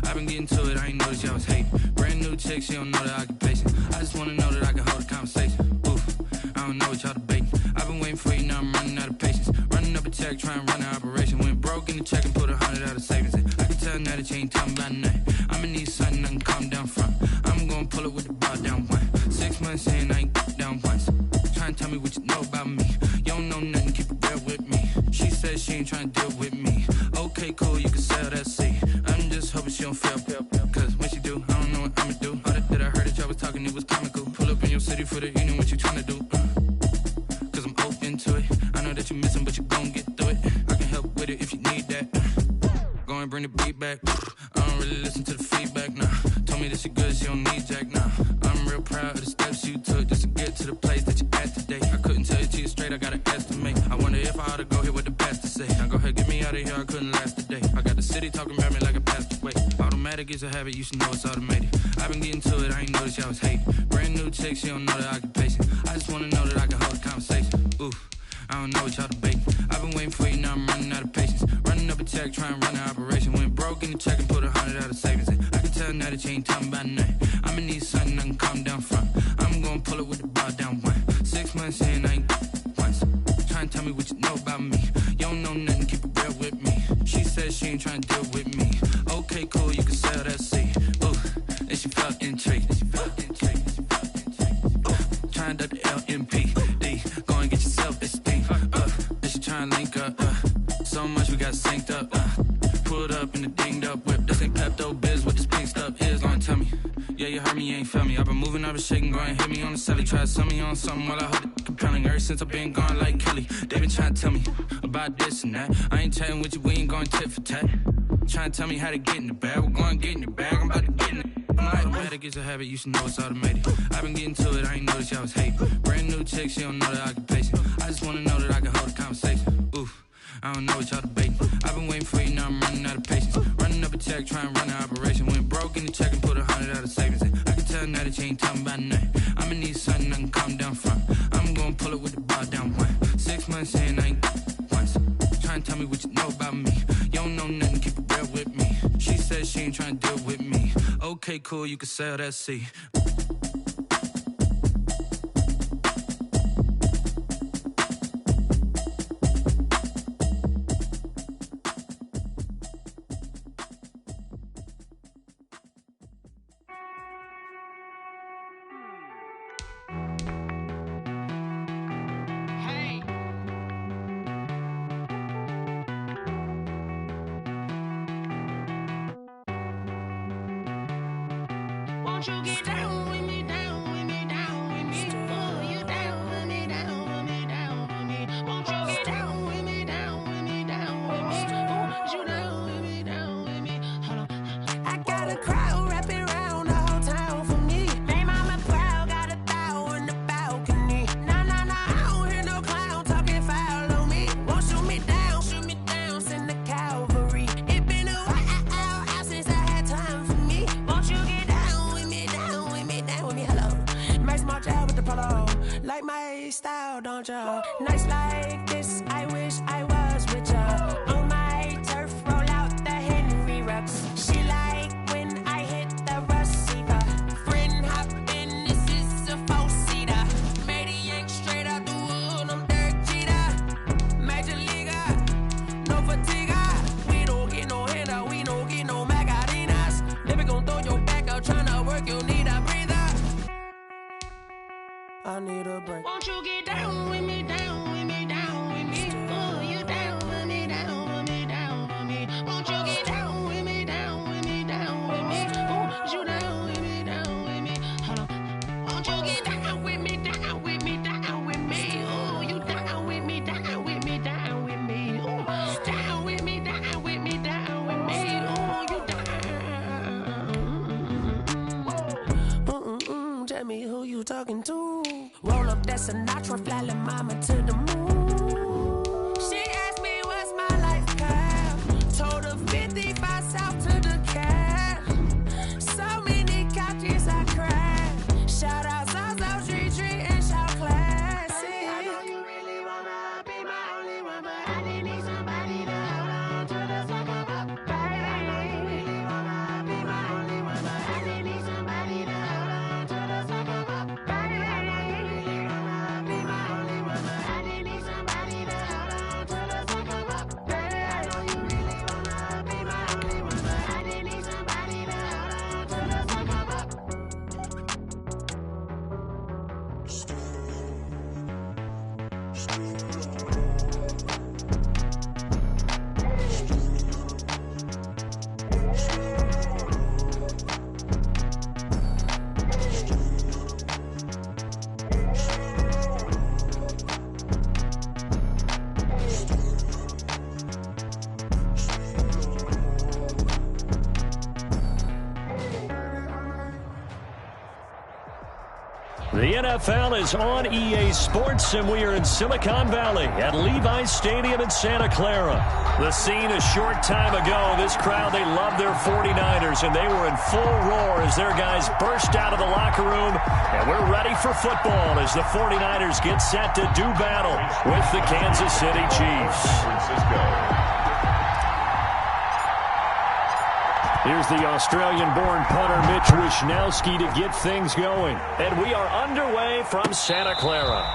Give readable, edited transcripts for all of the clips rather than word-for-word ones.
I've been getting to it, I ain't noticed y'all was hating. Brand new chick, she don't know the occupation. I just wanna know that I can hold a conversation. Oof, I don't know what y'all debating. I've been waiting for you, now I'm running out of patience. Running up a check, trying to run an operation. Went broke in the check and put 100 out of savings in. I can tell now that you ain't talking about nothing. I'ma need something I can calm down from. I'm gonna pull it with the bar down one. 6 months in, I ain't down once. Trying to tell me what you know about me. You don't know nothing, keep it real with me. She said she ain't trying to deal with me. Okay, cool, you can sell that seat. I'm just hoping she don't fail. Cause when she do, I don't know what I'ma do. All that I heard that y'all was talking, it was comical. Pull up in your city for the evening, what you trying to do? Cause I'm open to it. I know that you missing, but you gon' get through it. I can help with it if you need that. Go and bring the beat back. I don't really listen to the feedback, nah. Told me that she good, she don't need jack, nah. I'm real proud of the steps you took just to get to the place that you at today. I couldn't tell you to you straight, I gotta estimate. I wonder if I ought to go here with the pastor say. Now go ahead, get me out of here, I couldn't last a day. I got the city talking about me like a pastor. Wait, automatic is a habit, you should know it's automated. I've been getting to it, I ain't noticed y'all was hating. Brand new chick, she don't know the occupation. I just wanna know that I can hold a conversation. Ooh, I don't know what y'all debating. I've been waiting for you, now I'm running out of patience. Running up a check, trying to run an operation. Went broke in the check and put 100 out of savings in. I can tell now that you ain't talking about nothing. I'ma need something I can calm down from. I'm gonna pull it with the bar down one. 6 months in, I ain't once. Trying to tell me what you know about me. You don't know nothing, keep it real with me. She said she ain't trying to deal with me. Okay, cool, you can sell that seat. Ooh, and she felt intrigued. Trying to the LMPD. Go and get your self-esteem. And she trying to link up. So much we got synced up. Pulled up in the dinged up whip. This ain't Pepto-Biz, what this pink stuff is. Gonna tell me. Yeah, you heard me, you ain't felt me. I've been moving, I've been shaking, go and hit me on the celly. Try to sell me on something while I hold it compelling. Ever since I've been gone like Kelly, they been trying to tell me about this and that. I ain't chatting with you, we ain't going tit for tat. Trying to tell me how to get in the bag. We're going to get in the bag, I'm about to get in it. I'm like, automatic is a habit, you should know it's automated. I've been getting to it, I ain't noticed y'all was hating. Brand new chick, she don't know the occupation. I just wanna know that I can hold a conversation. Oof, I don't know what y'all debating. I've been waiting for you, now I'm running out of patience. Running up a check, trying to run an operation. Went broke in the check and put 100 out of savings in. I can tell now that you ain't talking about nothing. I'ma need something I can calm down from. I'm gonna pull it with the bar down one. 6 months in, I ain't once. Trying to tell me what you know about me. You don't know nothing, keep it real with me. She said she ain't trying to deal with me. Okay, cool, you can sell that seat. Won't you get down with me, down with me, down with me? Oh, you down with me, down with me, down with me. Won't you get down with me, down with me, down with me? Oh, you down with me, down with me? Hold on. I got a crowd wrapping around the whole town for me. They mama proud, got a thou in the balcony. Nah, nah, nah, I don't hear no clown talking foul on me. Won't shoot me down, send the cavalry. It been a while since I had time for me. Won't you get down with me, down with me, down with me? Hello. Max March out with the polo. Like my style, don't ya? Nights like this, I wish I was with ya. On my turf, roll out the Henry rocks. She like when I hit the receiver. Friend hop in, this is a four-seater. Made a yank straight out the wood, I'm Derek Jeter. Major leaguer, no fatigue. We don't get no handout, we don't get no Macarinas. Never gon' throw your back out, tryna work, you need a breather. I need a break. Won't you get down with me, down with me, down with me? Oh, you down with me, down with me, down with me? Won't you get down with me, down with me, down with me? Oh, you down with me, down with me? Hold on. Won't you get down with me, down with me, down with me? Oh, you down with me, down with me, down with me? Oh, down with me, down with me, down with me? Oh, you down. Tell me who you talking to. Roll up that Sinatra, fly la mama to the moon. She asked me what's my life path. Told her 55 south to the cab. So many couches I cried. Shout out South Street and shout classic. I know you really wanna be my only one, but I didn't need somebody to hold on to the sucker up. Baby, I know you really wanna be The NFL is on EA Sports, and we are in Silicon Valley at Levi's Stadium in Santa Clara. The scene a short time ago, this crowd, they love their 49ers, and they were in full roar as their guys burst out of the locker room, and we're ready for football as the 49ers get set to do battle with the Kansas City Chiefs. Here's the Australian-born punter Mitch Wishnowsky to get things going. And we are underway from Santa Clara.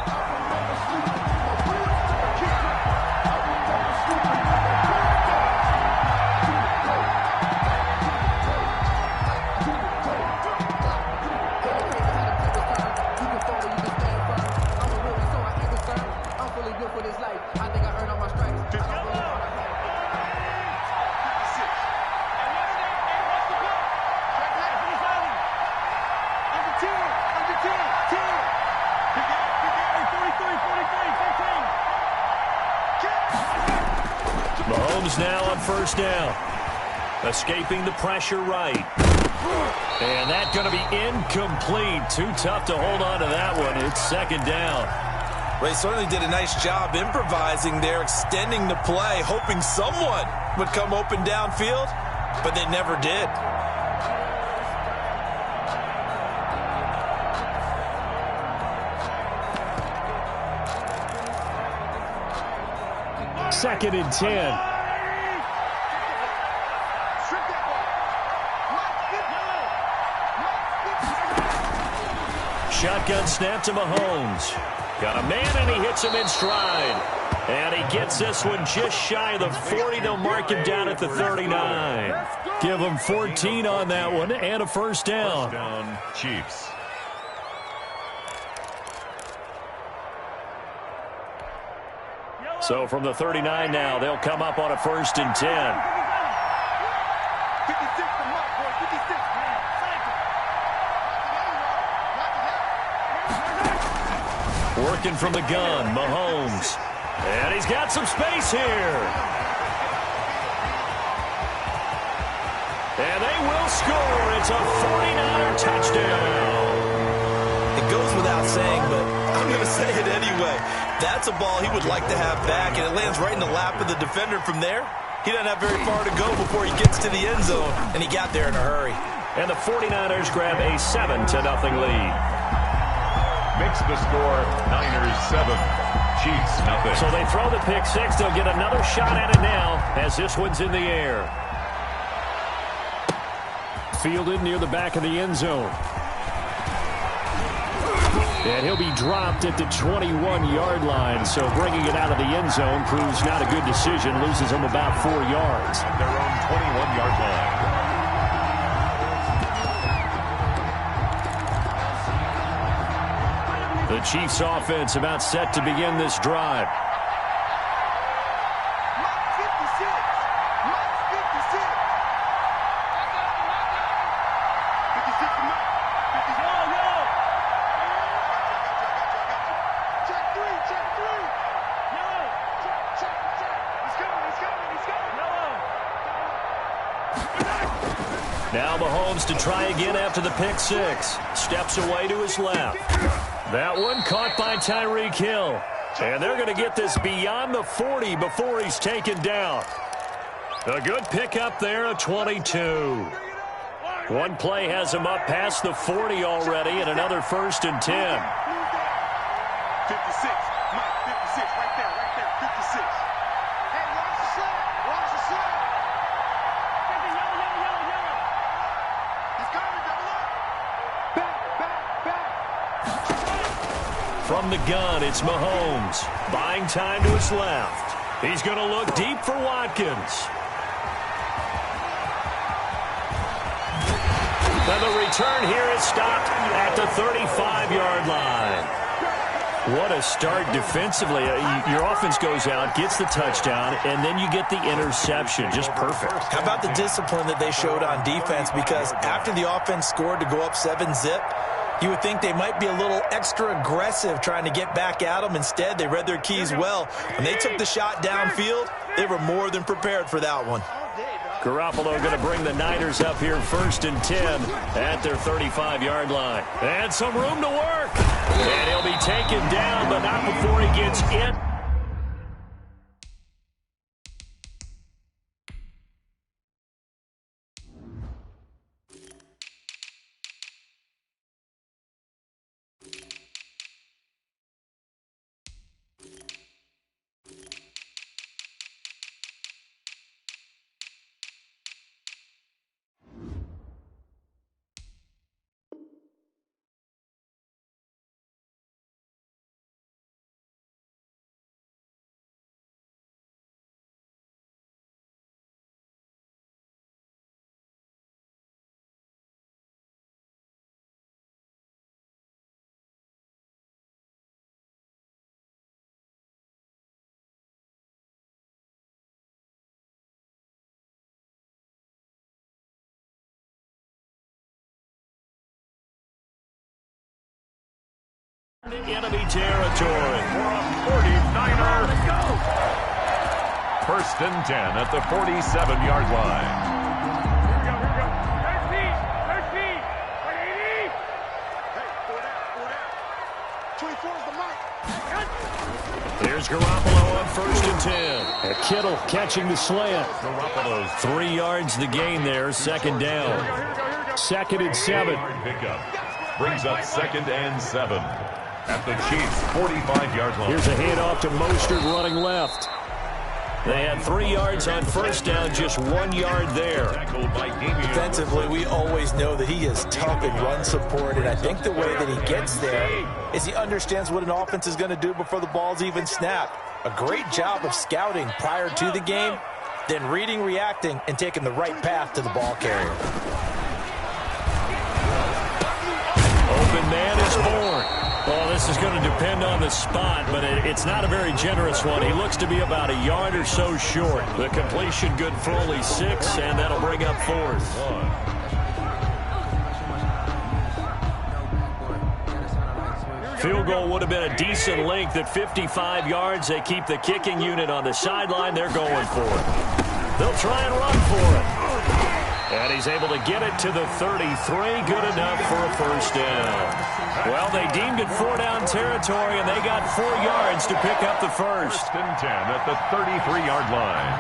Mahomes now on first down. Escaping the pressure right. And that's going to be incomplete. Too tough to hold on to that one. It's second down. Well, he certainly did a nice job improvising there, extending the play, hoping someone would come open downfield, but they never did. Second and 10. Shotgun snap to Mahomes. Got a man, and he hits him in stride. And he gets this one just shy of the 40. They'll mark him down at the 39. Give him 14 on that one and a first down. First down, Chiefs. So from the 39 now, they'll come up on a first and 10. Working from the gun, Mahomes. And he's got some space here. And they will score. It's a 49er touchdown. It goes without saying, but I'm going to say it anyway. That's a ball he would like to have back, and it lands right in the lap of the defender from there. He doesn't have very far to go before he gets to the end zone, and he got there in a hurry. And the 49ers grab a 7-0 lead. Makes the score Niners 7, Chiefs nothing. So they throw the pick six. They'll get another shot at it now as this one's in the air. Fielded near the back of the end zone. And he'll be dropped at the 21-yard line. So bringing it out of the end zone proves not a good decision. Loses him about 4 yards. At their own 21-yard line. The Chiefs offense about set to begin this drive. Now Mahomes to try again after the pick six. Steps away to his left. That one caught by Tyreek Hill. And they're going to get this beyond the 40 before he's taken down. A good pickup there, a 22. One play has him up past the 40 already, and another first and 10. 56. Mike, 56. Right there. 56. Hey, watch the slide. Watch the slide. He's coming. Double up. Back. From the gun, it's Mahomes. Buying time to his left. He's going to look deep for Watkins. And the return here is stopped at the 35-yard line. What a start defensively. Your offense goes out, gets the touchdown, and then you get the interception. Just perfect. How about the discipline that they showed on defense? Because after the offense scored to go up 7-zip, you would think they might be a little extra aggressive trying to get back at them. Instead, they read their keys well. When they took the shot downfield, they were more than prepared for that one. Garoppolo going to bring the Niners up here 1st and 10 at their 35-yard line. And some room to work. And he'll be taken down, but not before he gets hit. Enemy territory. 49er. Let's go. 1st and 10 at the 47-yard line. Here we go. 13. 180. Hey, pull it out. 24 is the mic. Here's Garoppolo on 1st and 10. Kittle catching the slant. Garoppolo's 3 yards the gain there. 2nd down. 2nd and 7. Pickup. Brings up 2nd and 7. At the Chiefs' 45-yard line. Here's a handoff to Mostert running left. They had 3 yards on 1st down, just 1 yard there. Defensively, we always know that he is tough in run support, and I think the way that he gets there is he understands what an offense is going to do before the ball's even snapped. A great job of scouting prior to the game, then reading, reacting, and taking the right path to the ball carrier. Open man is born. Well, this is going to depend on the spot, but it's not a very generous one. He looks to be about a yard or so short. The completion good for only 6, and that'll bring up 4th. Field goal would have been a decent length at 55 yards. They keep the kicking unit on the sideline. They're going for it. They'll try and run for it. And he's able to get it to the 33. Good enough for a 1st down. Well, they deemed it 4-down territory, and they got 4 yards to pick up the 1st. 1st and 10 at the 33-yard line.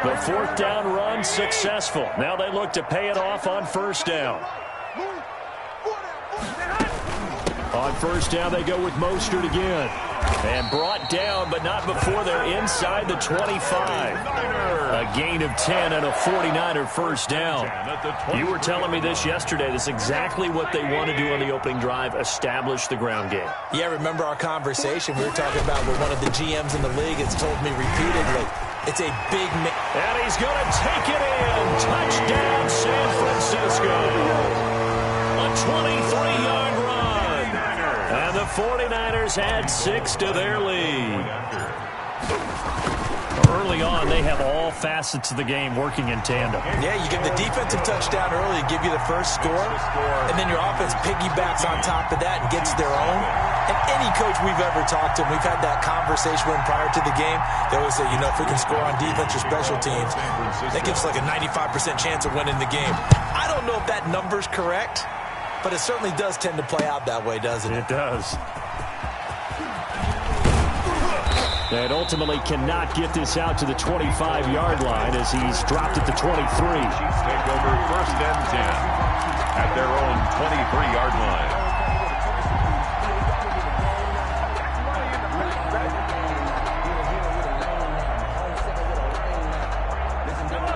The 4th down run successful. Now they look to pay it off on 1st down. On 1st down, they go with Mostert again. And brought down, but not before they're inside the 25. A gain of 10 and a 49er 1st down. You were telling me this yesterday. This is exactly what they want to do on the opening drive, establish the ground game. Yeah, remember our conversation? We were talking about what one of the GMs in the league has told me repeatedly. It's a big... And he's going to take it in. Touchdown, San Francisco. A 23-yard run. And the 49ers add 6 to their lead. Early on, they have all facets of the game working in tandem. Yeah, you get the defensive touchdown early to give you the first score, and then your offense piggybacks on top of that and gets their own. And any coach we've ever talked to, we've had that conversation with them prior to the game. They always say, you know, if we can score on defense or special teams, that gives us like a 95% chance of winning the game. I don't know if that number's correct, but it certainly does tend to play out that way, doesn't it? It does. And ultimately cannot get this out to the 25-yard line as he's dropped at the 23. Chiefs take over 1st and 10 at their own 23-yard line.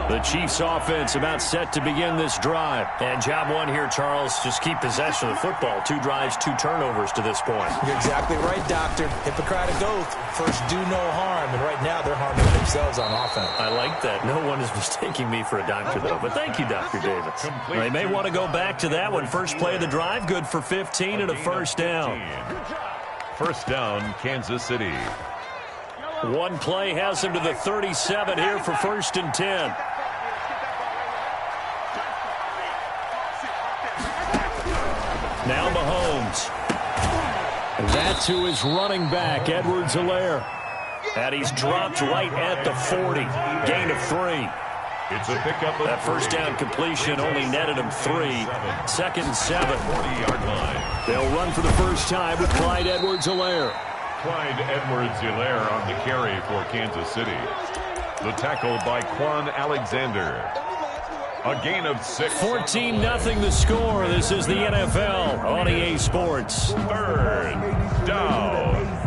The Chiefs offense about set to begin this drive. And job one here, Charles, just keep possession of the football. 2 drives, 2 turnovers to this point. You're exactly right, Doctor. Hippocratic oath. First, do no harm. And right now, they're harming themselves on offense. I like that. No one is mistaking me for a doctor, though. But thank you, Dr. Davis. They may want to go back to that one. First play of the drive, good for 15 and a first down. First down, Kansas City. One play has him to the 37 here for first and 10. Now Mahomes. That's who is running back, Edwards-Helaire. And he's dropped right at the 40. Gain of 3. It's a pickup of That first down completion only netted him 3. Second and 7. 40-yard line. They'll run for the first time with Clyde Edwards-Helaire. Clyde Edwards-Helaire on the carry for Kansas City. The tackle by Quan Alexander. A gain of 6. 14-0 the score. This is the NFL on EA Sports. Third down.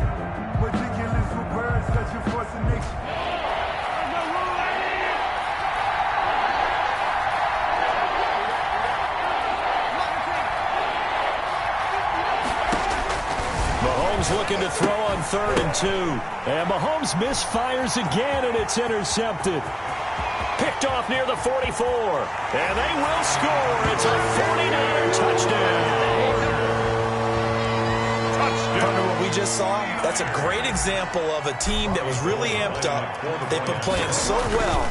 Mahomes looking to throw on 3rd and 2. And Mahomes misfires again, and it's intercepted. Picked off near the 44. And they will score. It's a 49er touchdown. Partner, what we just saw, that's a great example of a team that was really amped up. They've been playing so well,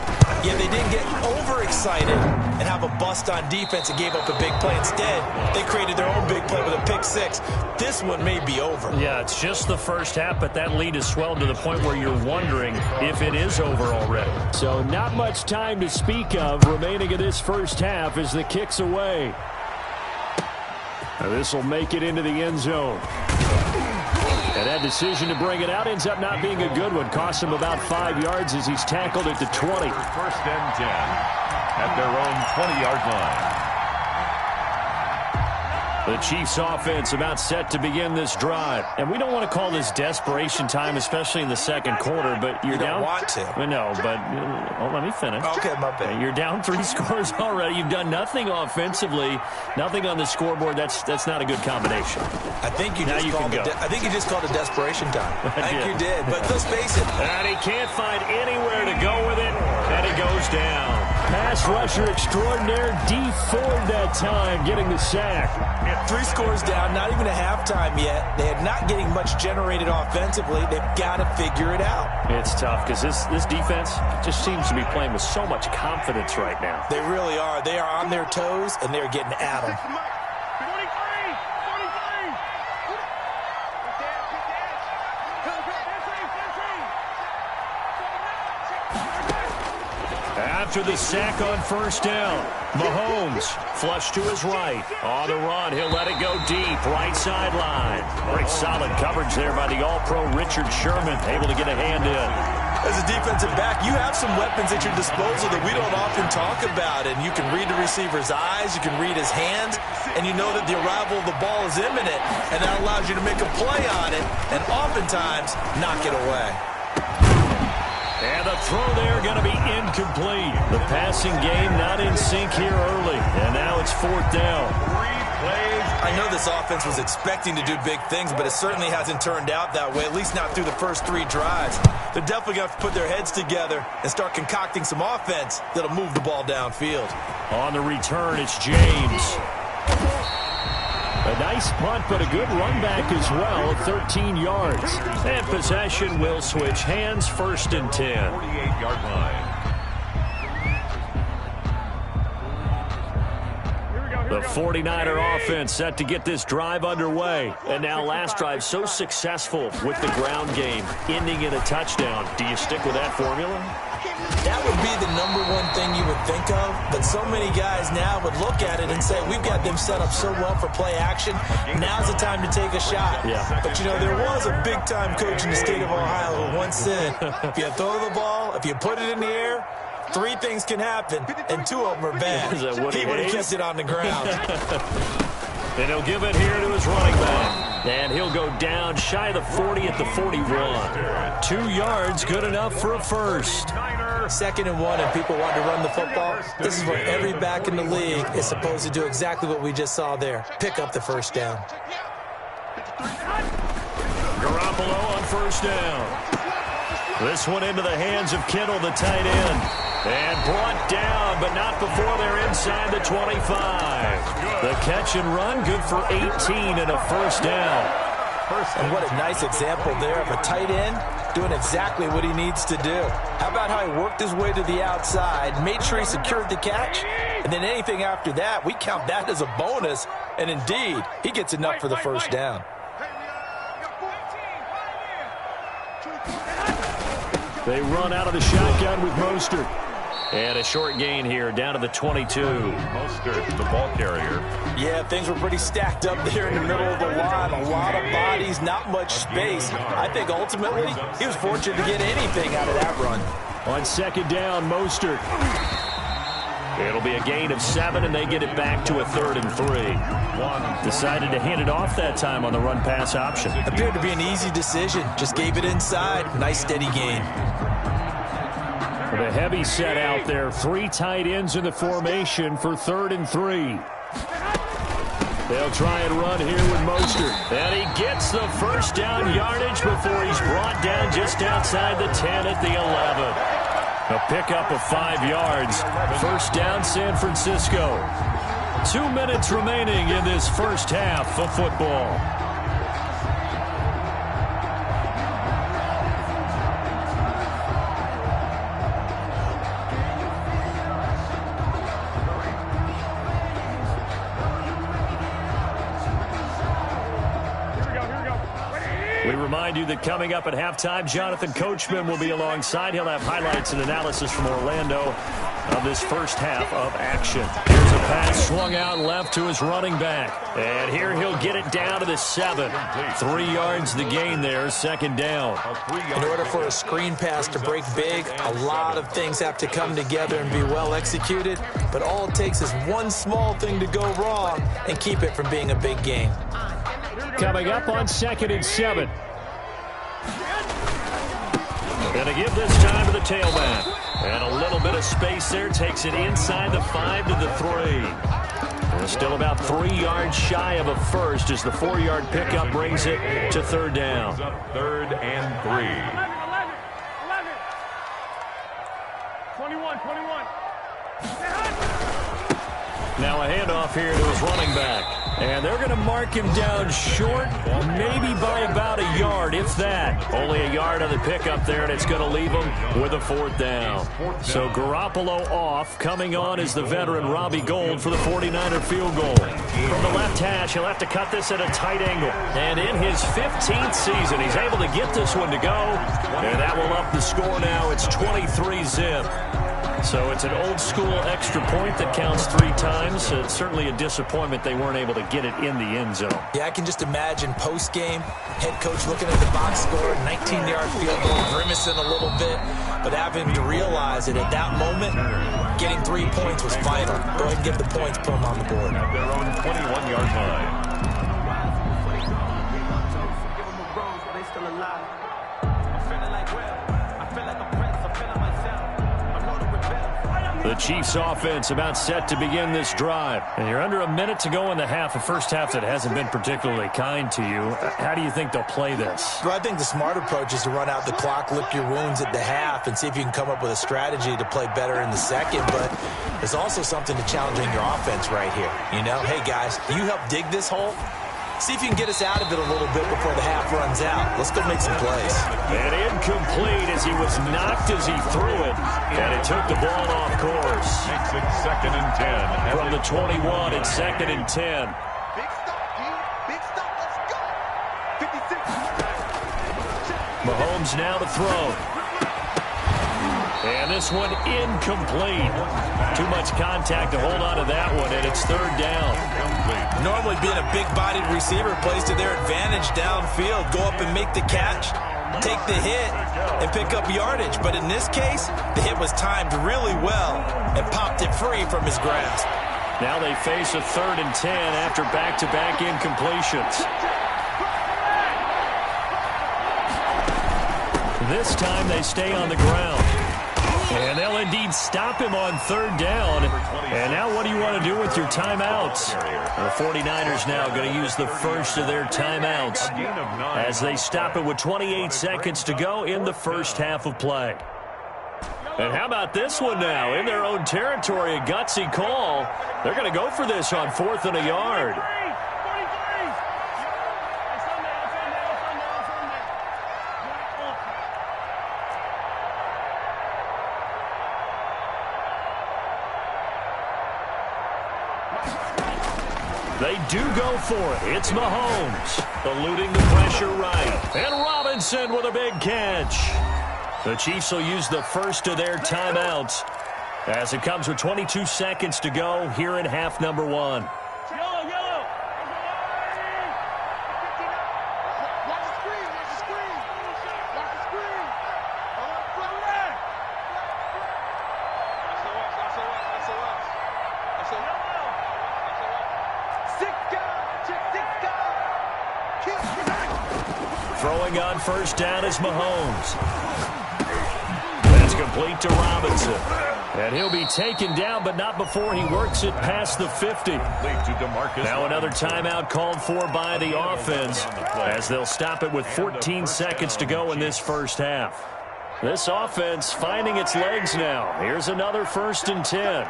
yet they didn't get overexcited and have a bust on defense and gave up a big play. Instead, they created their own big play with a pick 6. This one may be over. Yeah, it's just the first half, but that lead has swelled to the point where you're wondering if it is over already. So not much time to speak of remaining in this first half as the kick's away. This will make it into the end zone. And that decision to bring it out ends up not being a good one. Costs him about 5 yards as he's tackled at the 20. First and 10 at their own 20-yard line. The Chiefs offense about set to begin this drive. And we don't want to call this desperation time, especially in the second quarter, but you're down. You don't want to. I know, but let me finish. Okay, my bad. You're down 3 scores already. You've done nothing offensively, nothing on the scoreboard. That's not a good combination. I think you Now just you called can it. go. I think you just called it desperation time. I think did. you did. But let's face it. And he can't find anywhere to go with it, and it goes down. Pass rusher extraordinaire, D Ford that time, getting the sack. 3 scores down, not even a halftime yet. They are not getting much generated offensively. They've got to figure it out. It's tough because this defense just seems to be playing with so much confidence right now. They really are. They are on their toes, and they're getting at them. 23. After the sack on first down, Mahomes flush to his right. On the run, he'll let it go deep, right sideline. Great solid coverage there by the All-Pro Richard Sherman, able to get a hand in. As a defensive back, you have some weapons at your disposal that we don't often talk about. And you can read the receiver's eyes, you can read his hands, and you know that the arrival of the ball is imminent. And that allows you to make a play on it and oftentimes knock it away. And the throw there going to be incomplete. The passing game not in sync here early. And now it's 4th down. 3 plays. I know this offense was expecting to do big things, but it certainly hasn't turned out that way, at least not through the first 3 drives. They're definitely going to have to put their heads together and start concocting some offense that'll move the ball downfield. On the return, it's James. A nice punt, but a good run back as well at 13 yards. And possession will switch hands, 1st and 10. 48-yard line. The 49er offense set to get this drive underway. And now last drive so successful with the ground game, ending in a touchdown. Do you stick with that formula? That would be the #1 thing you would think of, but so many guys now would look at it and say, we've got them set up so well for play action, now's the time to take a shot. Yeah. But, you know, there was a big-time coach in the state of Ohio who once said, if you throw the ball, if you put it in the air, 3 things can happen, and 2 of them are bad. Is that Woody He would have Hayes? kept it on the ground. And he'll give it here to his running back. And he'll go down shy of the 40 at the 41. 2 yards, good enough for a first. Niners 2nd and 1 and people want to run the football, this is where every back in the league is supposed to do exactly what we just saw there. Pick up the first down. Garoppolo on first down. This one into the hands of Kittle, the tight end. And brought down, but not before they're inside the 25. The catch and run, good for 18 and a first down. And what a nice example there of a tight end doing exactly what he needs to do. How about how he worked his way to the outside, made sure he secured the catch, and then anything after that, we count that as a bonus. And indeed, he gets enough for the first down. They run out of the shotgun with Mostert. And a short gain here, down to the 22. Mostert, the ball carrier. Yeah, things were pretty stacked up there in the middle of the line. A lot of bodies, not much space. I think ultimately he was fortunate to get anything out of that run. On 2nd down, Mostert. It'll be a gain of 7, and they get it back to a 3rd and 3. Decided to hand it off that time on the run-pass option. Appeared to be an easy decision. Just gave it inside. Nice, steady gain. The heavy set out there. 3 tight ends in the formation for 3rd and 3. They'll try and run here with Mostert. And he gets the first down yardage before he's brought down just outside the 10 at the 11. A pickup of 5 yards. First down, San Francisco. 2 minutes remaining in this first half of football. We remind you that coming up at halftime, Jonathan Coachman will be alongside. He'll have highlights and analysis from Orlando of this first half of action. Here's a pass swung out left to his running back. And here he'll get it down to the 7. 3 yards the gain there, 2nd down. In order for a screen pass to break big, a lot of things have to come together and be well executed. But all it takes is one small thing to go wrong and keep it from being a big gain. Coming up on 2nd and 7. And to give this time to the tailback. And a little bit of space there. Takes it inside the 5 to the 3. And still about 3 yards shy of a first as the 4-yard pickup brings it to 3rd down. 3rd and 3. 21. Now a handoff here to his running back. And they're going to mark him down short, maybe by about a yard, if that. Only a yard on the pickup there, and it's going to leave him with a 4th down. So Garoppolo off. Coming on is the veteran Robbie Gould for the 49er field goal. From the left hash, he'll have to cut this at a tight angle. And in his 15th season, he's able to get this one to go. And that will up the score now. It's 23-zip. So it's an old-school extra point that counts 3 times. It's certainly a disappointment they weren't able to get it in the end zone. Yeah, I can just imagine post-game, head coach looking at the box score, 19-yard field goal, grimacing a little bit, but having to realize that at that moment, getting 3 points was vital. Go ahead and give the points, put them on the board. At their own 21-yard line. The Chiefs offense about set to begin this drive. And you're under a minute to go in the half, a first half that hasn't been particularly kind to you. How do you think they'll play this? Well, I think the smart approach is to run out the clock, lick your wounds at the half, and see if you can come up with a strategy to play better in the second. But there's also something to challenging your offense right here. You know, hey, guys, you help dig this hole. See if you can get us out of it a little bit before the half runs out. Let's go make some plays. And incomplete as he was knocked as he threw it. And it took the ball off course. Makes it 2nd and 10. From the 21, it's 2nd and 10. Big stop, G. Big stop. Let's go. 56. Mahomes now to throw. And this one incomplete. Too much contact to hold on to that one, and it's 3rd down. Normally being a big-bodied receiver plays to their advantage downfield. Go up and make the catch, take the hit, and pick up yardage. But in this case, the hit was timed really well and popped it free from his grasp. Now they face a 3rd and 10 after back-to-back incompletions. This time they stay on the ground. And they'll indeed stop him on third down. And now what do you want to do with your timeouts? The 49ers now going to use the first of their timeouts as they stop it with 28 seconds to go in the first half of play. And how about this one now? In their own territory, a gutsy call. They're going to go for this on 4th and a yard. They do go for it. It's Mahomes, eluding the pressure right. And Robinson with a big catch. The Chiefs will use the first of their timeouts as it comes with 22 seconds to go here in half number 1. Throwing on first down is Mahomes. That's complete to Robinson. And he'll be taken down, but not before he works it past the 50. Now another timeout called for by the offense as they'll stop it with 14 seconds to go in this first half. This offense finding its legs now. Here's another 1st and 10.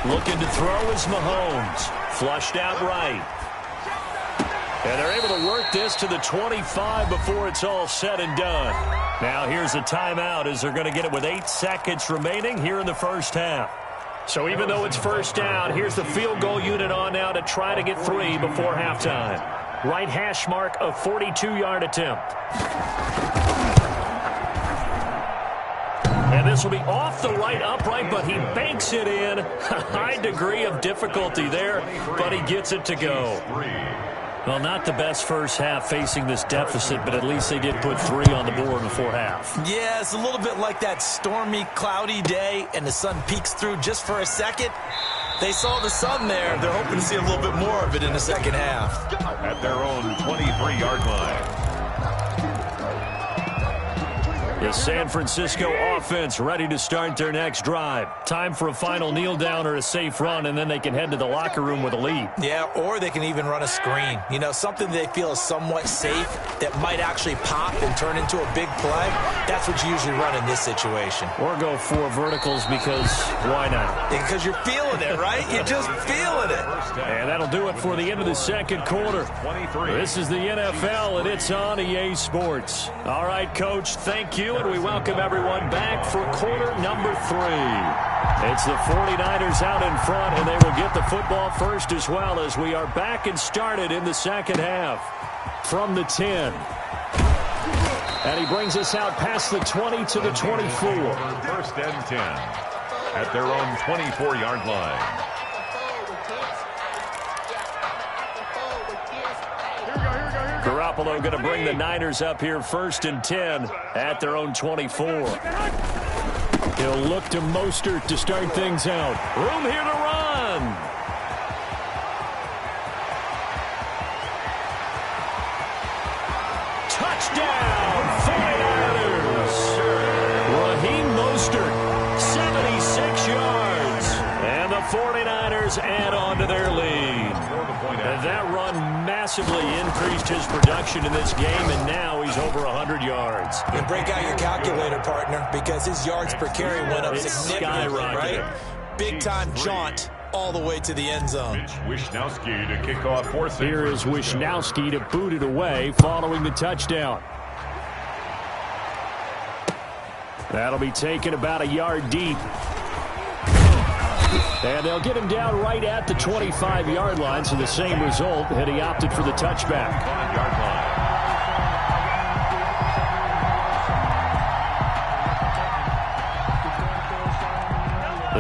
Looking to throw is Mahomes. Flushed out right. And they're able to work this to the 25 before it's all said and done. Now here's a timeout as they're going to get it with 8 seconds remaining here in the first half. So even though it's first down, here's the field goal unit on now to try to get 3 before halftime. Right hash mark, a 42-yard attempt. And this will be off the right upright, but he banks it in. A high degree of difficulty there, but he gets it to go. Well, not the best first half facing this deficit, but at least they did put 3 on the board before half. Yeah, it's a little bit like that stormy, cloudy day, and the sun peeks through just for a second. They saw the sun there. They're hoping to see a little bit more of it in the second half. At their own 23-yard line. The San Francisco offense ready to start their next drive. Time for a final kneel down or a safe run, and then they can head to the locker room with a lead. Yeah, or they can even run a screen. You know, something they feel is somewhat safe that might actually pop and turn into a big play. That's what you usually run in this situation. Or go 4 verticals because why not? Because you're feeling it, right? You're just feeling it. And that'll do it for the end of the second quarter. This is the NFL, and it's on EA Sports. All right, Coach, thank you. And we welcome everyone back for quarter number 3. It's the 49ers out in front, and they will get the football first as well as we are back and started in the second half. From the 10. And he brings us out past the 20 to the 24. 1st and 10 at their own 24-yard line. Garoppolo going to bring the Niners up here 1st and 10 at their own 24. He'll look to Mostert to start things out. Room here to run. Touchdown, 49ers. Raheem Mostert, 76 yards. And the 49ers add on to their lead. And that run massively increased his production in this game, and now he's over 100 yards. And break out your calculator, partner, because his yards per carry went up significantly, right? Big-time jaunt all the way to the end zone. Wishnowski to kick off 4th. Here is Wishnowski to boot it away following the touchdown. That'll be taken about a yard deep. And they'll get him down right at the 25-yard line, so the same result had he opted for the touchback. 5-yard line.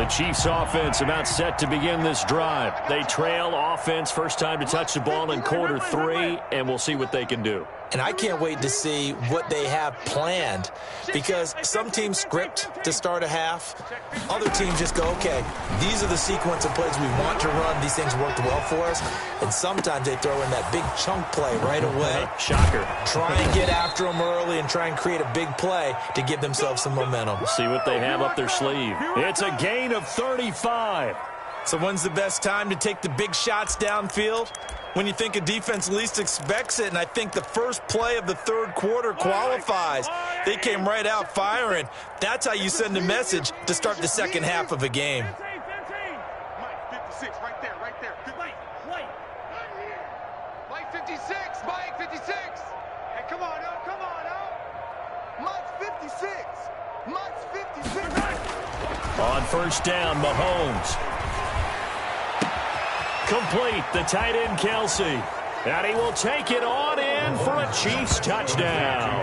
The Chiefs offense about set to begin this drive. They trail offense first time to touch the ball in quarter 3, and we'll see what they can do. And I can't wait to see what they have planned, because some teams script to start a half. Other teams just go, okay, these are the sequence of plays we want to run. These things worked well for us. And sometimes they throw in that big chunk play right away. Shocker. Try and get after them early and try and create a big play to give themselves some momentum. See what they have up their sleeve. It's a gain of 35. So when's the best time to take the big shots downfield? When you think a defense least expects it, and I think the first play of the third quarter qualifies. They came right out firing. That's how you send a message to start the second half of a game. Mike, 56, right there, right there. Mike, 56, Mike, 56. Hey, come on, out, come on, out. Mike's 56. Mike's 56. On first down, Mahomes. Complete, the tight end, Kelsey. And he will take it on in for a Chiefs touchdown.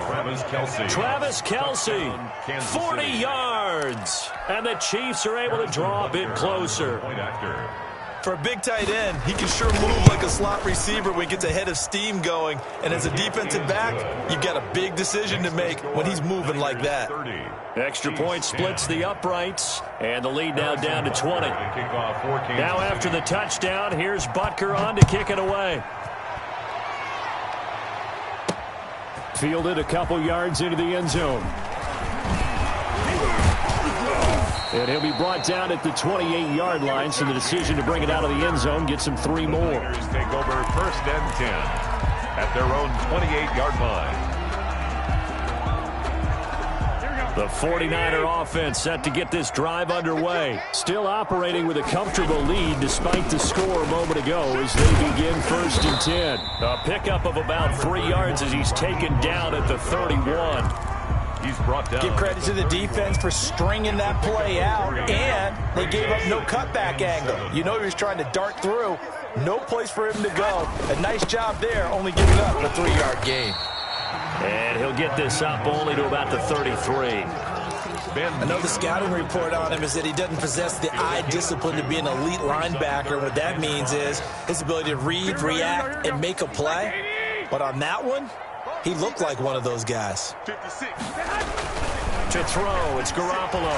Travis Kelce, 40 yards. And the Chiefs are able to draw a bit closer. For a big tight end, he can sure move like a slot receiver when he gets a head of steam going. And as a defensive back, you've got a big decision to make when he's moving like that. Extra point splits the uprights, and the lead now down to 20. Now after the touchdown, here's Butker on to kick it away. Fielded a couple yards into the end zone. And he'll be brought down at the 28-yard line, so the decision to bring it out of the end zone gets him 3 more. Take over first and 10 at their own 28-yard line. The 49er offense set to get this drive underway. Still operating with a comfortable lead despite the score a moment ago as they begin first and 10. A pickup of about 3 yards as he's taken down at the 31. He's brought down. Give credit to the defense for stringing that play out, and they gave up no cutback angle. You know he was trying to dart through. No place for him to go. A nice job there, only giving up a 3-yard gain. And he'll get this up only to about the 33. I know the scouting report on him is that he doesn't possess the eye discipline to be an elite linebacker. What that means is his ability to read, react, and make a play. But on that one, he looked like one of those guys. 56. To throw, it's Garoppolo.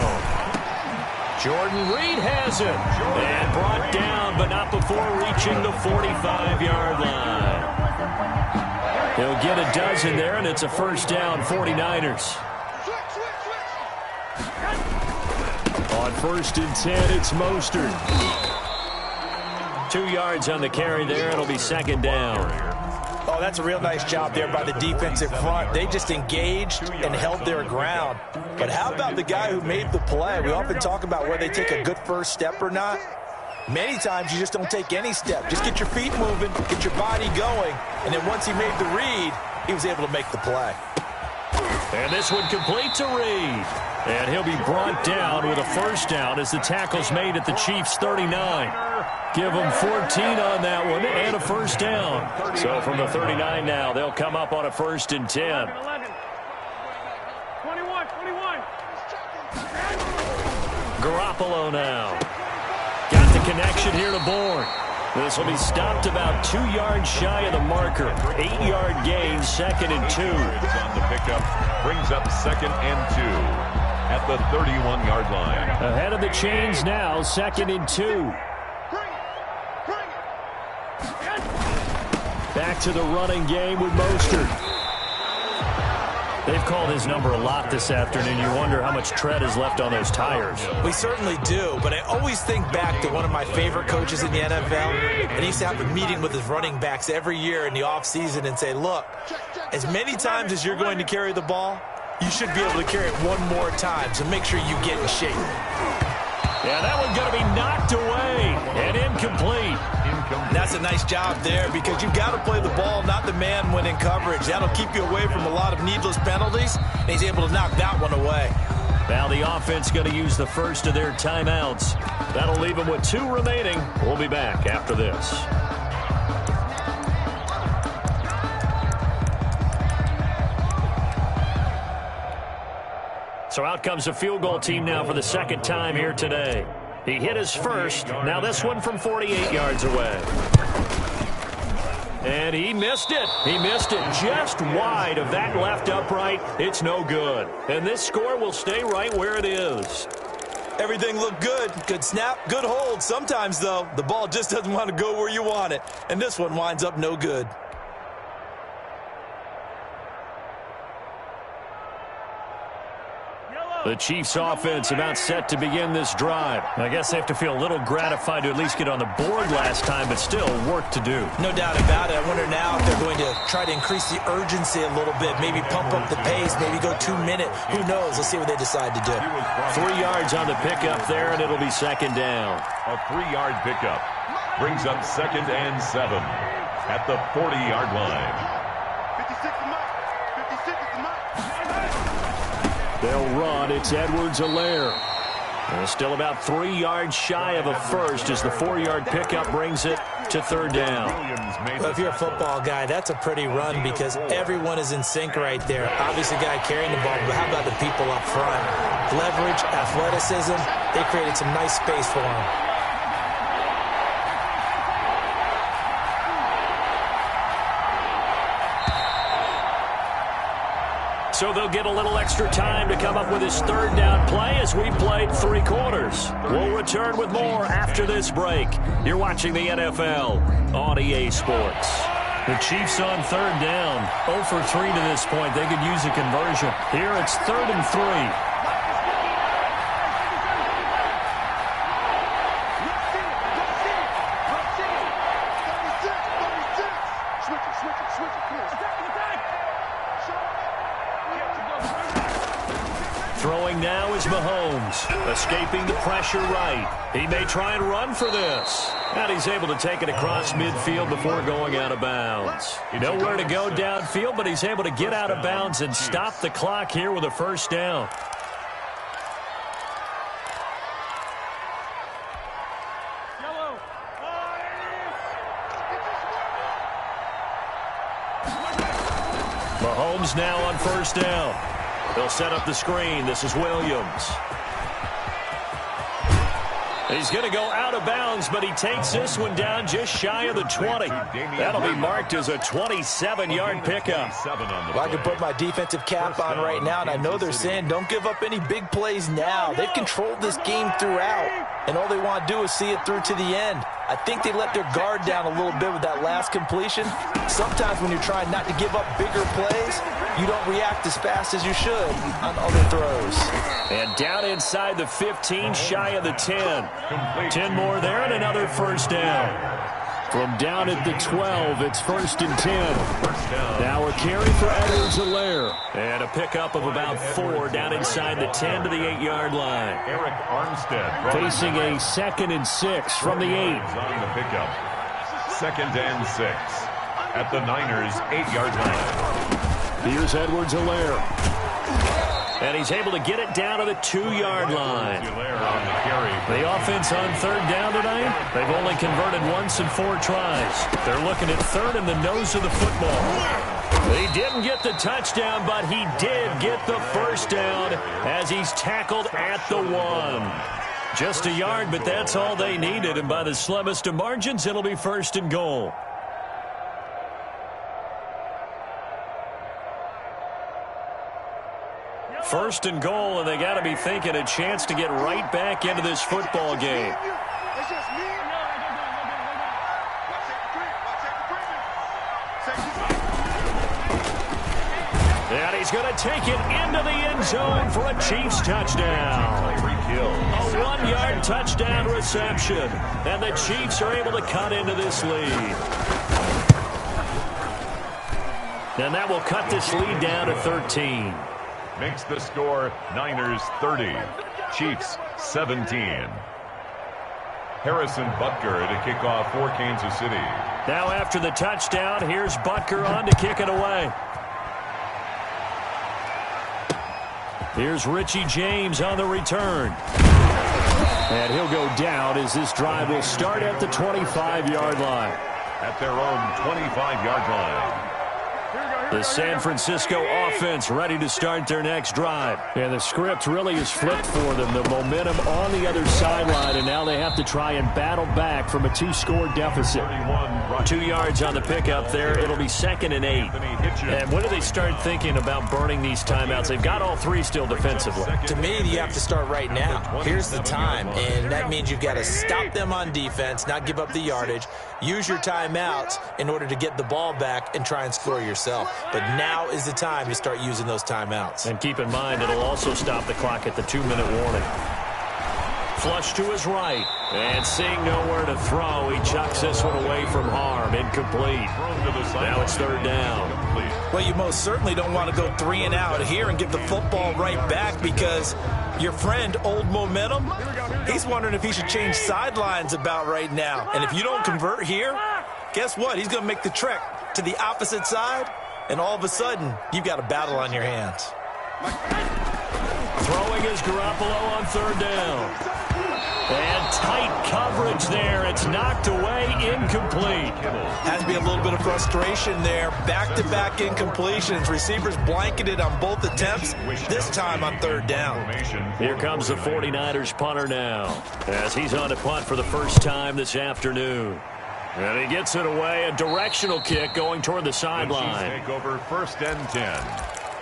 Jordan Reed has it. And brought down, but not before reaching the 45-yard line. He'll get a dozen there, and it's a first down, 49ers. On first and 10, it's Mostert. 2 yards on the carry there. It'll be second down. Oh, that's a real nice job there by the defensive front. They just engaged and held their ground. But how about the guy who made the play? We often talk about whether they take a good first step or not. Many times you just don't take any step. Just get your feet moving, get your body going, and then once he made the read, he was able to make the play. And this one complete to Reed. And he'll be brought down with a first down as the tackle's made at the Chiefs' 39. Give them 14 on that one and a first down. So from the 39 now, they'll come up on a first and 10. 21. Garoppolo now. Got the connection here to Bourne. This will be stopped about 2 yards shy of the marker. 8-yard gain, second and 2. On the pickup, brings up second and 2 at the 31-yard line. Ahead of the chains now, second and 2. Back to the running game with Mostert. They've called his number a lot this afternoon. You wonder how much tread is left on those tires. We certainly do, but I always think back to one of my favorite coaches in the NFL, and he used to have a meeting with his running backs every year in the offseason and say, look, as many times as you're going to carry the ball, you should be able to carry it one more time, so make sure you get in shape. Yeah, that one's going to be knocked away and incomplete. That's a nice job there because you've got to play the ball, not the man when in coverage. That'll keep you away from a lot of needless penalties, and he's able to knock that one away. Now the offense going to use the first of their timeouts. That'll leave them with 2 remaining. We'll be back after this. So out comes the field goal team now for the second time here today. He hit his first. Now this one from 48 yards away. And he missed it. He missed it just wide of that left upright. It's no good. And this score will stay right where it is. Everything looked good. Good snap, good hold. Sometimes, though, the ball just doesn't want to go where you want it. And this one winds up no good. The Chiefs offense about set to begin this drive. I guess they have to feel a little gratified to at least get on the board last time, but still work to do. No doubt about it. I wonder now if they're going to try to increase the urgency a little bit, maybe pump up the pace, maybe go 2 minute. Who knows? Let's see what they decide to do. 3 yards on the pickup there, and it'll be second down. A 3-yard pickup brings up 2nd and 7 at the 40-yard line. 56 is mine. 56 is mine. They'll run. It's Edwards-Helaire. Still about 3 yards shy of a first as the 4-yard pickup brings it to third down. Well, if you're a football guy, that's a pretty run because everyone is in sync right there. Obviously, the guy carrying the ball, but how about the people up front? Leverage, athleticism, they created some nice space for him. So they'll get a little extra time to come up with his third down play as we played 3 quarters. We'll return with more after this break. You're watching the NFL on EA Sports. The Chiefs on third down. 0 for 3 to this point. They could use a conversion. Here it's 3rd and 3. Throwing now is Mahomes, escaping the pressure right. He may try and run for this. And he's able to take it across midfield before going out of bounds. Nowhere to go downfield, but he's able to get out of bounds and stop the clock here with a first down. Mahomes now on first down. They'll set up the screen. This is Williams. He's going to go out of bounds, but he takes this one down just shy of the 20. That'll be marked as a 27-yard pickup. Well, I can put my defensive cap on right now, and I know they're saying don't give up any big plays now. They've controlled this game throughout, and all they want to do is see it through to the end. I think they let their guard down a little bit with that last completion. Sometimes when you're trying not to give up bigger plays, you don't react as fast as you should on other throws. And down inside the 15, shy of the 10. 10 more there and another first down. From down at the 12, it's 1st and 10. Now a carry for Edwards-Helaire. And a pickup of about 4 down inside the 10 to the 8-yard line. Eric Armstead facing a 2nd and 6 from the 8. On the pickup. 2nd and 6 at the Niners' 8-yard line. Here's Edwards-Helaire. And he's able to get it down to the 2-yard line. The offense on third down tonight, they've only converted once in 4 tries. They're looking at third in the nose of the football. He didn't get the touchdown, but he did get the first down as he's tackled at the 1. Just a yard, but that's all they needed. And by the slimmest of margins, it'll be 1st and goal. First and goal, and they got to be thinking a chance to get right back into this football game. And he's going to take it into the end zone for a Chiefs touchdown. A 1-yard touchdown reception, and the Chiefs are able to cut into this lead. And that will cut this lead down to 13. Makes the score Niners 30, Chiefs 17. Harrison Butker to kick off for Kansas City. Now after the touchdown, here's Butker on to kick it away. Here's Richie James on the return. And he'll go down as this drive will start at the 25-yard line. At their own 25-yard line. The San Francisco offense ready to start their next drive. And the script really is flipped for them. The momentum on the other sideline, and now they have to try and battle back from a 2-score deficit. 2 yards on the pickup there. It'll be 2nd and 8. And when do they start thinking about burning these timeouts? They've got all 3 still defensively. To me, you have to start right now. Here's the time, and that means you've got to stop them on defense, not give up the yardage, use your timeouts in order to get the ball back and try and score yourself. But now is the time to start using those timeouts. And keep in mind, it'll also stop the clock at the 2-minute warning. Flush to his right. And seeing nowhere to throw, he chucks this one away from harm. Incomplete. Now it's 3rd down. Well, you most certainly don't want to go 3 and out here and give the football right back, because your friend, Old Momentum, he's wondering if he should change sidelines about right now. And if you don't convert here, guess what? He's going to make the trek to the opposite side, and all of a sudden, you've got a battle on your hands. Throwing is Garoppolo on 3rd down. And tight coverage there. It's knocked away, incomplete. Has to be a little bit of frustration there. Back-to-back incompletions. Receivers blanketed on both attempts, this time on 3rd down. Here comes the 49ers punter now, as he's on to punt for the first time this afternoon. And he gets it away, a directional kick going toward the sideline. Take over 1st and 10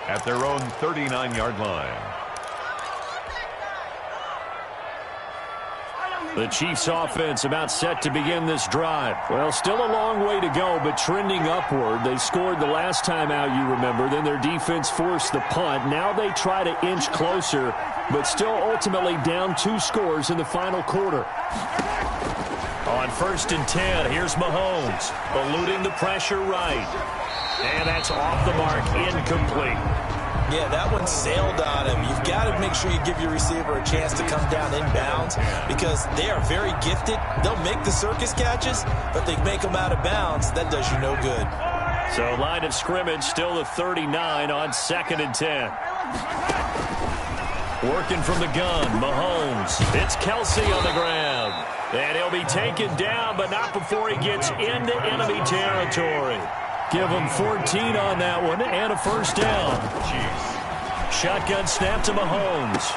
at their own 39-yard line. The Chiefs offense about set to begin this drive. Well, still a long way to go, but trending upward. They scored the last time out, you remember. Then their defense forced the punt. Now they try to inch closer, but still ultimately down 2 scores in the final quarter. On 1st and 10, here's Mahomes, eluding the pressure right. And that's off the mark, incomplete. Yeah, that one sailed on him. You've got to make sure you give your receiver a chance to come down inbounds, because they are very gifted. They'll make the circus catches, but they make them out of bounds. That does you no good. So line of scrimmage still the 39 on 2nd and 10. Working from the gun, Mahomes. It's Kelsey on the ground. And he'll be taken down, but not before he gets into enemy territory. Give him 14 on that one and a 1st down. Shotgun snap to Mahomes.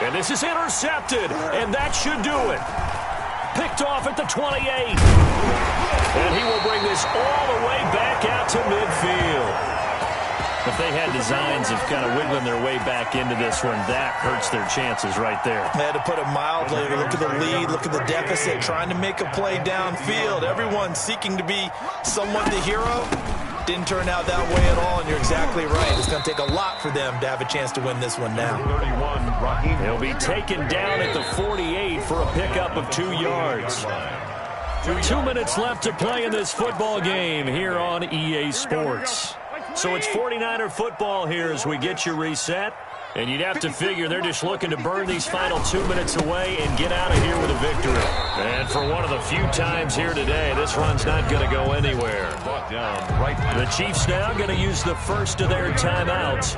And this is intercepted, and that should do it. Picked off at the 28. And he will bring this all the way back out to midfield. If they had designs of kind of wiggling their way back into this one, that hurts their chances right there. They had to put it mildly. Look at the lead, look at the deficit, trying to make a play downfield. Everyone seeking to be somewhat the hero. Didn't turn out that way at all, and you're exactly right. It's going to take a lot for them to have a chance to win this one now. He'll be taken down at the 48 for a pickup of 2 yards. 2 minutes left to play in this football game here on EA Sports. So it's 49er football here as we get you reset. And you'd have to figure they're just looking to burn these final 2 minutes away and get out of here with a victory. And for one of the few times here today, this run's not going to go anywhere. The Chiefs now going to use the first of their timeouts.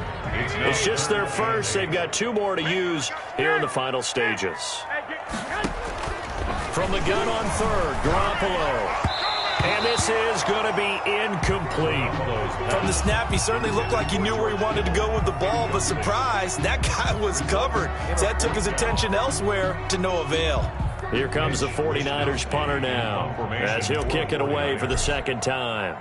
It's just their first. They've got 2 more to use here in the final stages. From the gun on 3rd, Garoppolo. And this is going to be incomplete. From the snap, he certainly looked like he knew where he wanted to go with the ball, but surprise, that guy was covered. So that took his attention elsewhere to no avail. Here comes the 49ers punter now, as he'll kick it away for the 2nd time.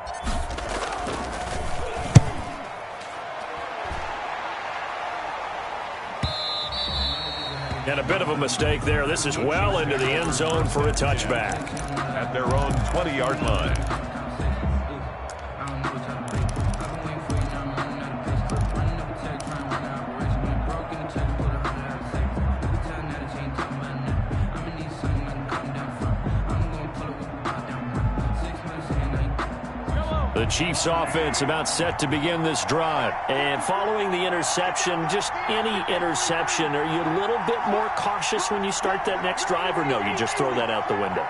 And a bit of a mistake there. This is well into the end zone for a touchback. At their own 20-yard line. The Chiefs offense about set to begin this drive. And following the interception, just any interception, are you a little bit more cautious when you start that next drive, or no, you just throw that out the window?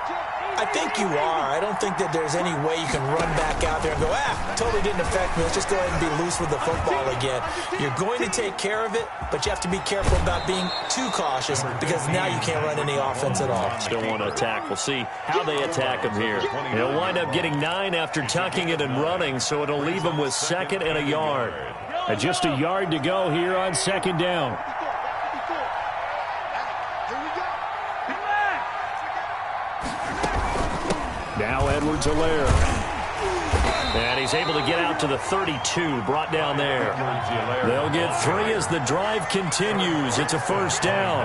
I think you are. I don't think that there's any way you can run back out there and go, totally didn't affect me. Let's just go ahead and be loose with the football again. You're going to take care of it, but you have to be careful about being too cautious, because now you can't run any offense at all. Still want to attack. We'll see how they attack him here. He'll wind up getting 9 after tucking it and running, so it'll leave him with 2nd and a yard. And just a yard to go here on second down. Now Edwards-Helaire. And he's able to get out to the 32, brought down there. They'll get 3 as the drive continues. It's a first down.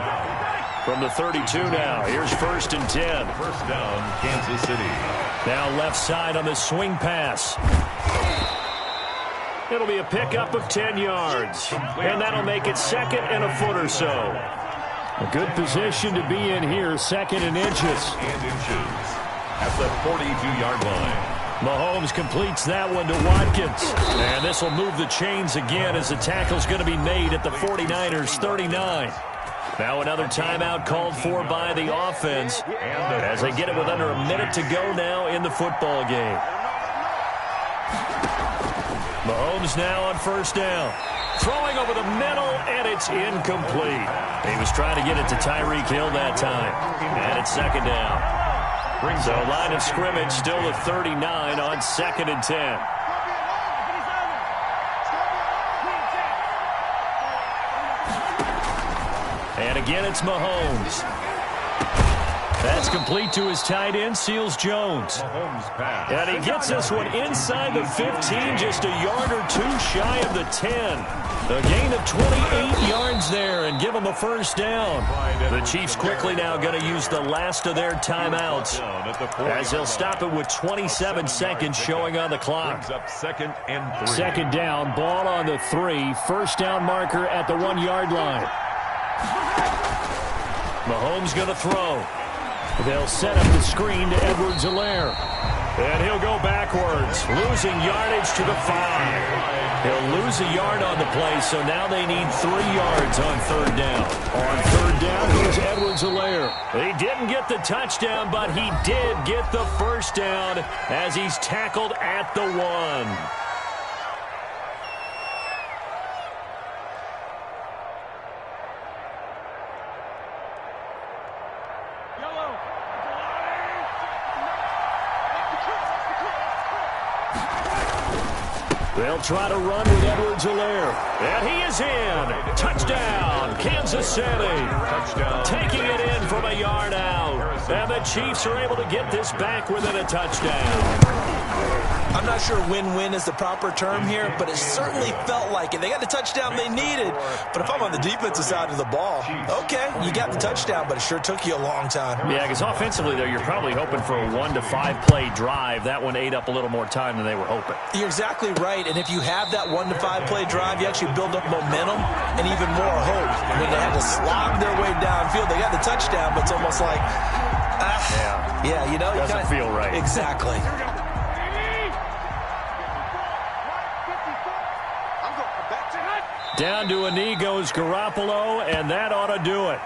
From the 32 now, here's 1st and 10. First down, Kansas City. Now left side on the swing pass. It'll be a pickup of 10 yards. And that'll make it 2nd and a foot or so. A good position to be in here, 2nd and inches. At the 42-yard line. Mahomes completes that one to Watkins. And this will move the chains again as the tackle's going to be made at the 49ers' 39. Now another timeout called for by the offense as they get it with under a minute to go now in the football game. Mahomes now on first down. Throwing over the middle, and it's incomplete. He was trying to get it to Tyreek Hill that time. And it's 2nd down. So line of scrimmage still at 39 on 2nd and 10. And again, it's Mahomes. That's complete to his tight end, Seals-Jones. And he gets this one inside the 15, just a yard or 2 shy of the 10. A gain of 28 yards there and give them a first down. The Chiefs quickly now going to use the last of their timeouts as they'll stop it with 27 seconds showing on the clock. Second and 3. Second down, ball on the 3. First down marker at the 1-yard line. Mahomes going to throw. They'll set up the screen to Edwards-Helaire. And he'll go backwards, losing yardage to the 5. He'll lose a yard on the play, so now they need 3 yards on 3rd down. On 3rd down, here's Edwards-Helaire. He didn't get the touchdown, but he did get the first down as he's tackled at the 1. They'll try to run with Edwards-Helaire. And he is in. Touchdown, Kansas City. Touchdown. Taking it in from a yard out. And the Chiefs are able to get this back within a touchdown. I'm not sure win-win is the proper term here, but it certainly felt like it. They got the touchdown they needed. But if I'm on the defensive side of the ball, okay, you got the touchdown, but it sure took you a long time. Yeah, because offensively, though, you're probably hoping for a 1 to 5 play drive. That one ate up a little more time than they were hoping. You're exactly right, and if you have that 1 to 5 play drive, you actually build up momentum and even more hope. When they had to slog their way downfield, they got the touchdown, but it's almost like, yeah, you know. Doesn't feel right. Exactly. Down to a knee goes Garoppolo, and that ought to do it.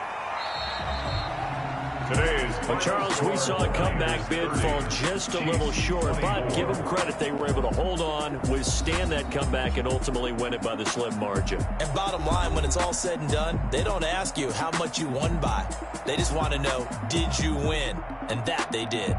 But, Charles, we saw a comeback bid fall just a little short, but give them credit. They were able to hold on, withstand that comeback, and ultimately win it by the slim margin. And bottom line, when it's all said and done, they don't ask you how much you won by. They just want to know, did you win? And that they did.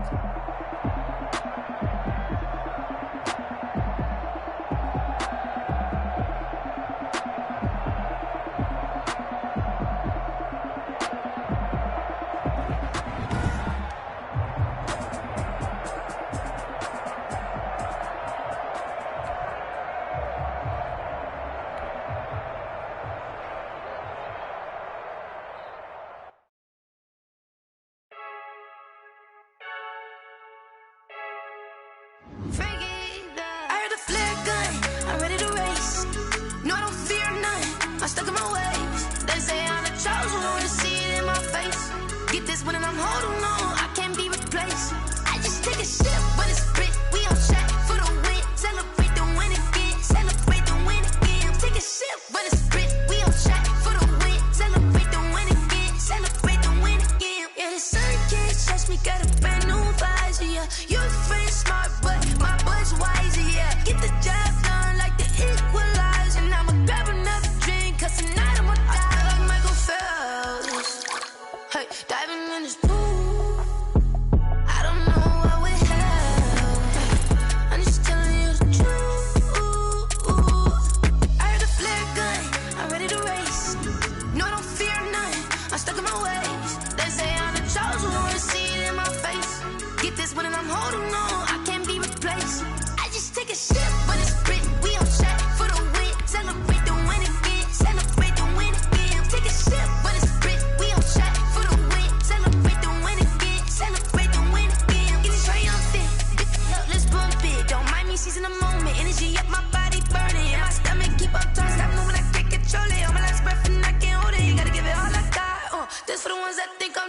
Diving in this pool, I don't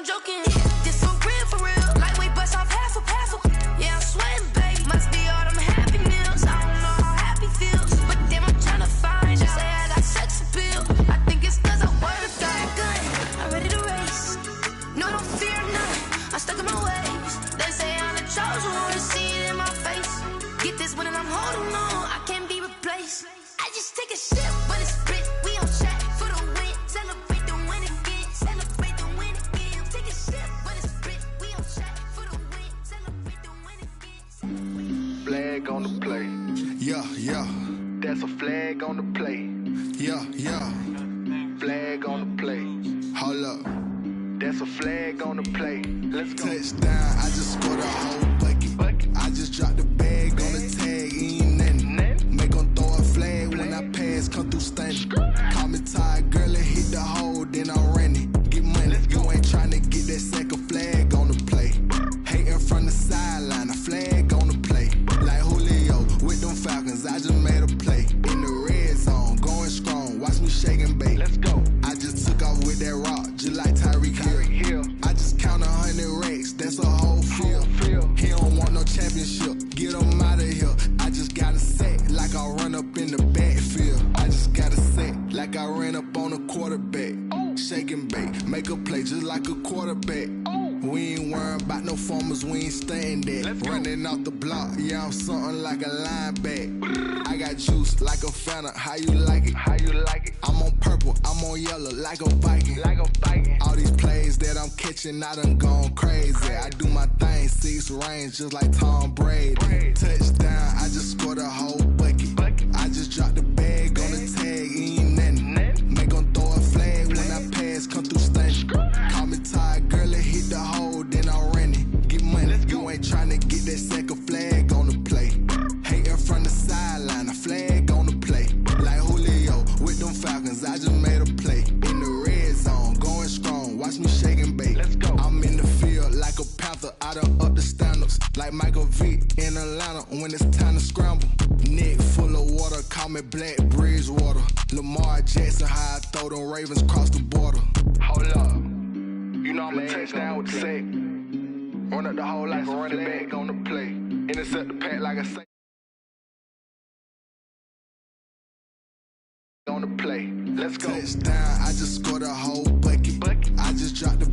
joking. This for real. Lightweight bust off half a. Yeah, I'm sweating, babe. Must be all them happy meals. I don't know how happy feels, but damn, I'm trying to find you. Say I got sex appeal. I think it's 'cause I work that good. I'm ready to race. No, don't fear none. I'm stuck in my ways. They say I'm the chosen one. To see it in my face. Get this one and I'm holding on. I can't be replaced. I just take a sip, but it's split. We on chat for the win. Celebrate the win again. Celebrate the win again. Take a sip, but it's split. We on chat for the win. Celebrate the win again. Flag on the play. Yeah. That's a flag on the play. Yeah. Flag on the play. Hold up. That's a flag on the play. Let's go. Touchdown, I just scored a whole bucket. I just dropped the bag on the tag, ain't nothing. Make 'em throw a flag when I pass, come through stunning. Call me tired, girl, and hit the hole, then I'm running. Get money, you ain't tryna get that second flag on the play. Hating from the sideline, a flag on the play. Like Julio with them Falcons, I just made a play. In the red zone, going strong, watch me shake and bake. Let's go. I just took off with that rock, just like Tyreek Hill. I just count 100 racks, that's a whole field. He don't want no championship, get him out of here. I just got a set, like I run up in the backfield. I just got a set, like I ran up on a quarterback. Shake and bake, make a play just like a quarterback. We ain't worrying about no formers, we ain't staying there. Running off the block, yeah, I'm something like a lineback. I got juice like a Fanta, how you like it? I'm on purple, I'm on yellow, like a Viking. All these plays that I'm catching, I done gone crazy. I do my thing, 6 range, just like Tom Brady. Touchdown, I just scored a whole bucket. I just dropped the bag on the tag, ain't nothing. Make 'em throw a flag when I pass, come through stunning. Call me tired, girl, and hit the hole, then I'm running. Get money, you ain't tryna get that second flag on the play. Hating from the sideline, a flag on the play. Like Julio with them Falcons, I just made a play. In the red zone, going strong, watch me shake and bake. Let's go. I'm in the field like a Panther, I done up the standards. Like Michael Vick in Atlanta when it's time to scramble. Neck full of water, call me Black Bridgewater. Lamar Jackson, how I throw them Ravens cross the border. Hold up. You know I'm a touchdown with the sack. Run up the whole like a running back on the play. Intercept the pack like a sack on the play. Let's go. Touchdown, I just scored a whole bucket. I just dropped the